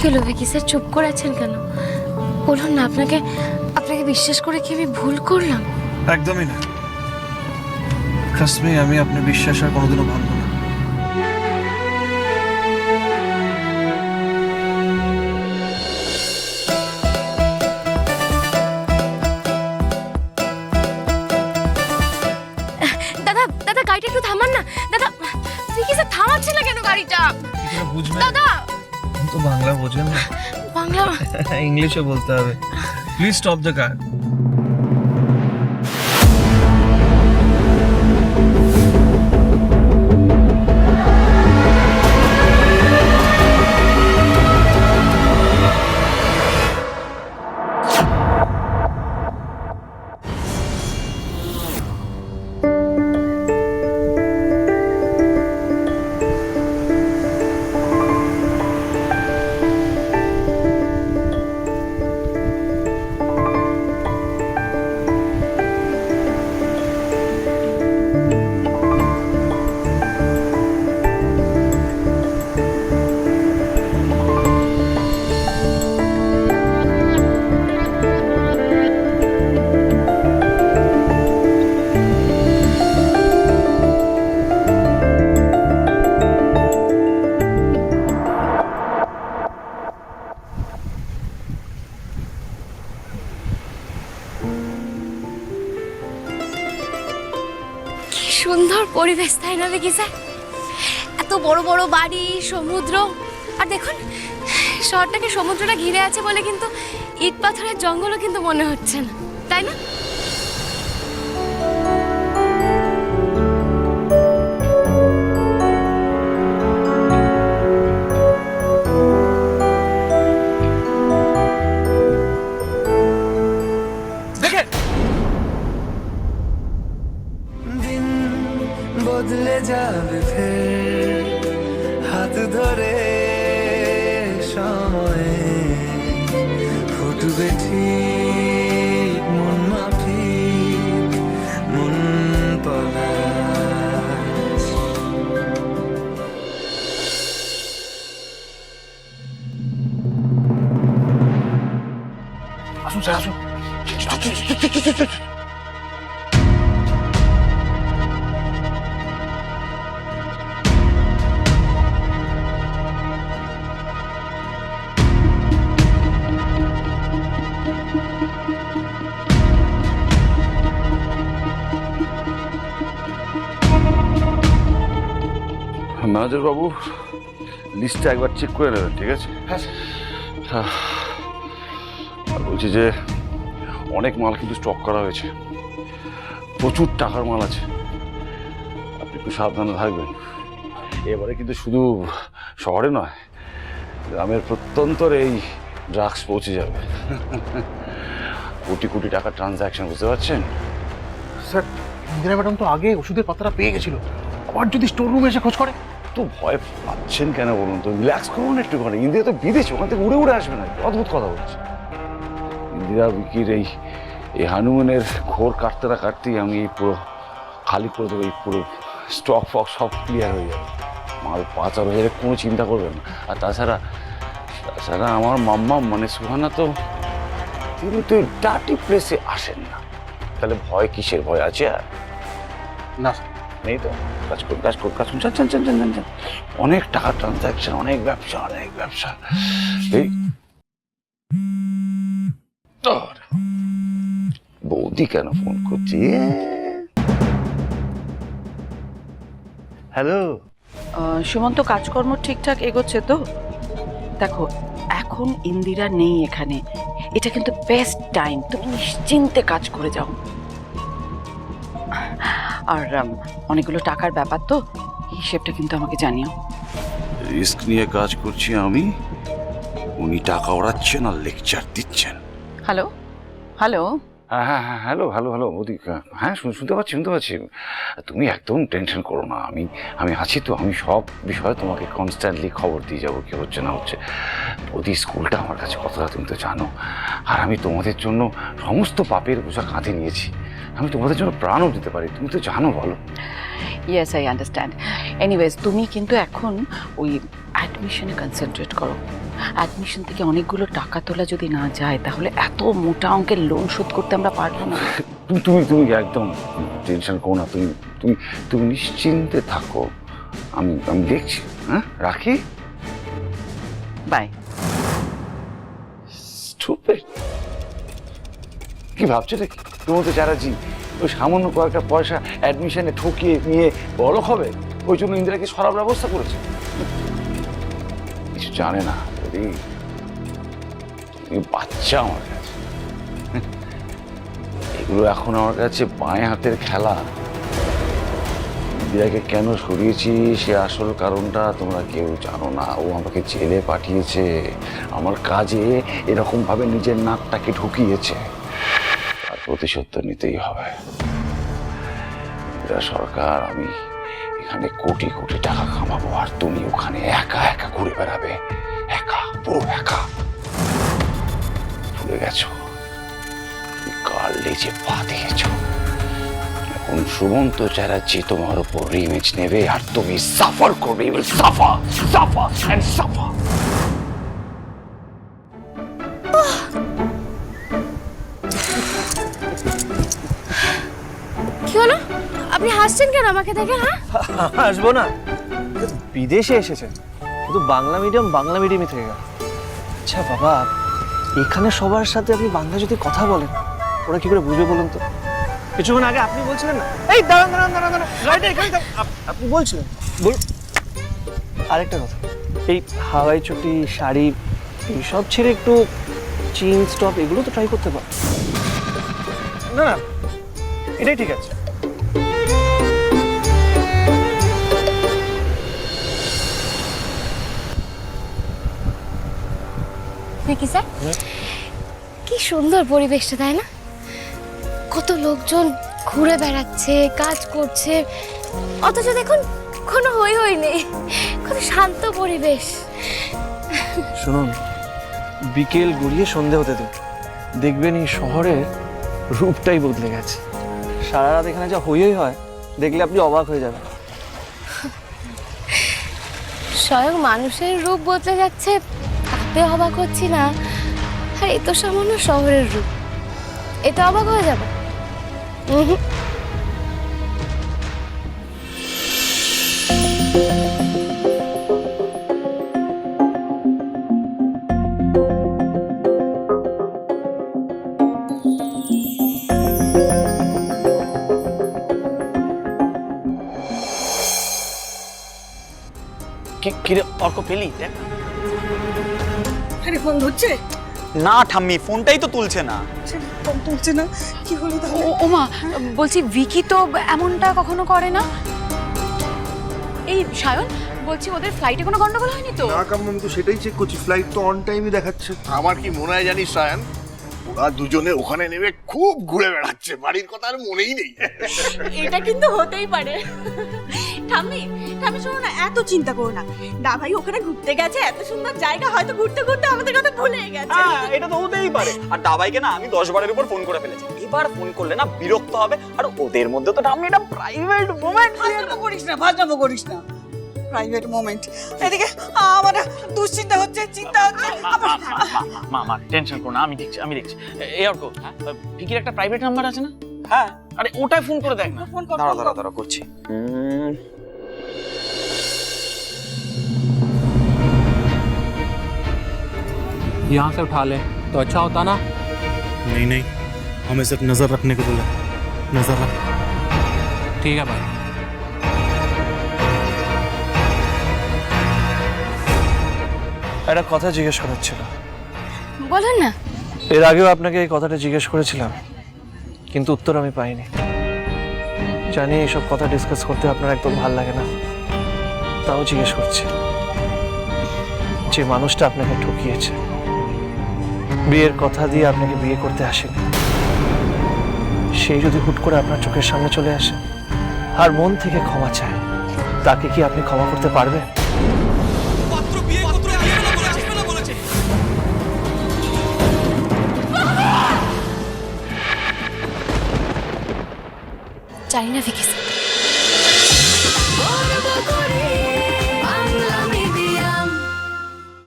হলো ভিকি স্যার, চুপ করে আছেন কেন? বলুন না, আপনাকে বিশ্বাস করে কি আমি ভুল করলাম? একদমই না। ট্রাস্ট মি, আমি আপনার বিশ্বাস আর কোনোদিনও ভাঙব না। দাদা দাদা, গাড়িটা একটু থামান না দাদা। ভিকি স্যার থামাচ্ছে না কেন গাড়িটা? বুঝবে দাদা, তো বাংলা বোঝেন না, বাংলা ইংলিশে বলতে হবে। Please stop the car. সুন্দর পরিবেশ, তাই না ভিকি স্যার? এত বড় বড় বাড়ি, সমুদ্র, আর দেখুন শহরটাকে সমুদ্রটা ঘিরে আছে বলে কিন্তু ইট পাথরের জঙ্গলও কিন্তু মনে হচ্ছে না, তাই না? দিন বদলে যাবে ফের হাত ধরে সময়ে ফুটবে ঠিক মন মাফিক মন পলাশ। আসুন স্যার, আসুন। ম্যানেজার বাবু, লিস্টটা একবার চেক করে নেবেন, ঠিক আছে? হ্যাঁ, আর বলছি যে অনেক মাল কিন্তু স্টক করা হয়েছে, প্রচুর টাকার মাল আছে, আপনি একটু সাবধানে থাকবেন। এবারে কিন্তু শুধু শহরে নয়, গ্রামের প্রত্যন্তরে এই ড্রাগস পৌঁছে যাবে। কোটি কোটি টাকার ট্রানজ্যাকশন, বুঝতে পারছেন? স্যার, ইন্দিরা ম্যাডাম তো আগে ওষুধের কথাটা পেয়ে গেছিল, আবার যদি স্টোর রুমে এসে খোঁজ করে? তো ভয় পাচ্ছেন কেন বলুন তো? রিল্যাক্স করুন একটু। ইন্দিরা তো বিদেশ, ওখান থেকে উড়ে উড়ে আসবে না। অদ্ভুত কথা বলছে ইন্দিরা। বিকির এই হানুমানের ঘোর কাটতে না কাটতেই আমি এই পুরো খালি করে দেবো। এই পুরো স্টক ফক সব ক্লিয়ার হয়ে যাবে, মাল পাচার হয়ে যাবে, কোনো চিন্তা করবেন না। আর তাছাড়া আমার মাম্মা মানে সুহানা তো, তিনি তো ডার্টি প্লেসে আসেন না। তাহলে ভয় কিসের? ভয় আছে আর না নেই তো? কাজ করুন, কাজ করুন, কাজ করুন। চান অনেক টাকা ট্রানজাকশন, অনেক ব্যবসা, অনেক ব্যবসা। এই বৌদি কেন ফোন করছি? হ্যালো। সুমন্ত, কাজকর্ম ঠিকঠাক এগোচ্ছে তো? দেখো, এখন ইন্দিরা নেই এখানে, এটা কিন্তু বেস্ট টাইম, তুমি নিশ্চিন্তে কাজ করে যাও। আর অনেকগুলো টাকার ব্যাপার তো, হিসেবটা কিন্তু আমাকে জানিও। রিস্ক নিয়ে কাজ করছি আমি, উনি টাকা ওড়াচ্ছেন আর লেকচার দিচ্ছেন। হ্যালো হ্যালো হ্যাঁ হ্যাঁ হ্যাঁ, হ্যালো হ্যালো হ্যালো বৌদি। হ্যাঁ, শুনতে পাচ্ছি। তুমি একদম টেনশন করো না, আমি আছি তো। আমি সব বিষয়ে তোমাকে কনস্ট্যান্টলি খবর দিয়ে যাবো কি হচ্ছে না হচ্ছে। বৌদি, স্কুলটা আমার কাছে কতটা তুমি তো জানো, আর আমি তোমাদের জন্য সমস্ত পাপের বোঝা কাঁধে নিয়েছি। আমি তোমাদের জন্য প্রাণও দিতে পারি, তুমি তো জানো। বলো। Yes, I understand. এনিওয়েজ, তুমি কিন্তু এখন ওই অ্যাডমিশনে কনসেন্ট্রেট করো। অ্যাডমিশন থেকে অনেকগুলো টাকা তোলা যদি না যায় তাহলে এত মোটা অঙ্কের লোন শোধ করতে আমরা পারবো না। তুমি একদম টেনশন করো না, তুমি তুমি তুমি নিশ্চিন্তে থাকো, আমি আমি দেখছি। হ্যাঁ, রাখি। বাই। Stupid. কি ভাবছো রে তোমার তো চ্যাটার্জি ওই সামান্য কয়েকটা পয়সা অ্যাডমিশনে ঠকিয়ে নিয়ে বড় হবে, ওই জন্য ইন্দিরাকে সরার ব্যবস্থা করেছে? কিছু জানে না, বাচ্চা আমার কাছে। এগুলো এখন আমার কাছে বাঁয়ে হাতের খেলা। ইন্দিরাকে কেন সরিয়েছি সে আসল কারণটা তোমরা কেউ জানো না। ও আমাকে জেলে পাঠিয়েছে, আমার কাজে এরকম ভাবে নিজের নাকটাকে ঢুকিয়েছে, আর প্রতিশোধ তো নিতেই হবে। ইন্দিরা সরকার, আমি এখানে কোটি কোটি টাকা কামাবো, আর তুমি ওখানে একা একা ঘুরে বেড়াবে, একা, পুরো একা। ভুলে গেছো তুমি কার লেজে পা দিয়েছো? এখন সুমন্ত চ্যাটার্জি তোমার উপর রিভেঞ্জ নেবে, আর তুমি সাফার করবে। You will suffer, suffer and suffer. কি হলো? আপনি হাসছেন কেন আমাকে দেখে? হ্যাঁ, আসবো না, বিদেশে এসেছেন শুধু বাংলা মিডিয়ামই থেকে গেল। আচ্ছা বাবা, এখানে সবার সাথে আপনি বাংলা যদি কথা বলেন, ওরা কি করে বুঝবে বলুন তো? কিছুক্ষণ আগে আপনি বলছিলেন না, এই দাঁড়ান দাঁড়ান দাঁড়ান দাঁড়ান, গাড়িটা এখানে আপনি বলছিলেন। বলুন। আরেকটা কথা, এই হাওয়াই চটি, শাড়ি এইসব ছেড়ে একটু জিন্স টপ এগুলো তো ট্রাই করতে পার। না না, এটাই ঠিক আছে। নাকি স্যার? কি সুন্দর পরিবেশটা, তাই না? কত লোকজন ঘুরে বেড়াচ্ছে, কাজ করছে, অথচ দেখুন কোনো হই হই নেই, কত শান্ত পরিবেশ। শুনুন, বিকেল গড়িয়ে সন্ধে হতে দিন, দেখবেন এই শহরের রূপটাই বদলে গেছে। সারা রাত এখানে যা হই হই হয়, দেখলে আপনি অবাক হয়ে যাবেন। স্বয়ং মানুষের রূপ বদলে যাচ্ছে, তাতে অবাক হচ্ছি না। আর এ তো সামান্য শহরের রূপ, এটা অবাক হয়ে যাবে? কিরে অর্ক পেলি? দেখ আরে ফোন ধরছে না ঠাম্মি, ফোনটাই তো তুলছে না। ফোন তুলছে না, কি হলো তাহলে? ওমা, বলছি ভিকি তো এমনটা কখনো করে না। এই সায়ন, বলছি ওদের ফ্লাইটে কোনো গন্ডগোল হয়নি তো? না কাম, আমি তো সেটাই চেক করছি, ফ্লাইট তো অন টাইমই দেখাচ্ছে। আমার কি মনে হয় জানিস সায়ন, ওরা দুজনে ওখানে নেমে খুব ঘুরে বেড়াচ্ছে, বাড়ির কথা আর মনেই নেই। এটা কিন্তু হতেই পারে। ঠাম্মি ঠাম্মি শোনো না, এত চিন্তা করো না। দা ভাই ওখানে ঘুরতে গেছে, এত সুন্দর জায়গা, হয়তো ঘুরতে ঘুরতে আমাদের কথা ভুলে গেছে। হ্যাঁ, এটা তো হতেই পারে। আর দাবাইকে না আমি 10 বারের উপর ফোন করে ফেলেছি, এবার ফোন করলে না বিরক্ত হবে। আর ওদের মধ্যে তো ঠাম্মি এটা প্রাইভেট মোমেন্ট। ফাজলামো করিস না, প্রাইভেট মোমেন্ট। এদিকে আমার দুশ্চিন্তা হচ্ছে, চিন্তা হচ্ছে। মা টেনশন করো না, আমি দেখছি। এই অর্ক, ভিকির একটা প্রাইভেট নাম্বার আছে না? হ্যাঁ, আরে ওটাই ফোন করে দেখ না। ফোন কর, দাঁড়া করছি। यहाँ से उठा ले तो अच्छा होता ना। नहीं, हमें सिर्फ नजर रखने को बोला, नजर रख। ठीक है भाई। একটা কথা জিজ্ঞেস করার ছিল। বলুন না। এর আগেও আপনাকে এই কথাটা জিজ্ঞেস করেছিলাম, কিন্তু উত্তর আমি পাইনি। জানি এইসব কথা ডিসকাস করতে আপনার একদম ভাল লাগে না, তাও জিজ্ঞেস করছি। যে মানুষটা আপনাকে ঠকিয়েছে, বিয়ের কথা দিয়ে আপনাকে বিয়ে করতে আসেনি, সেই যদি হুট করে আপনার চোখের সামনে চলে আসে আর মন থেকে ক্ষমা চায়, তাকে কি আপনি ক্ষমা করতে পারবেন? জানি না ভিকি স্যার,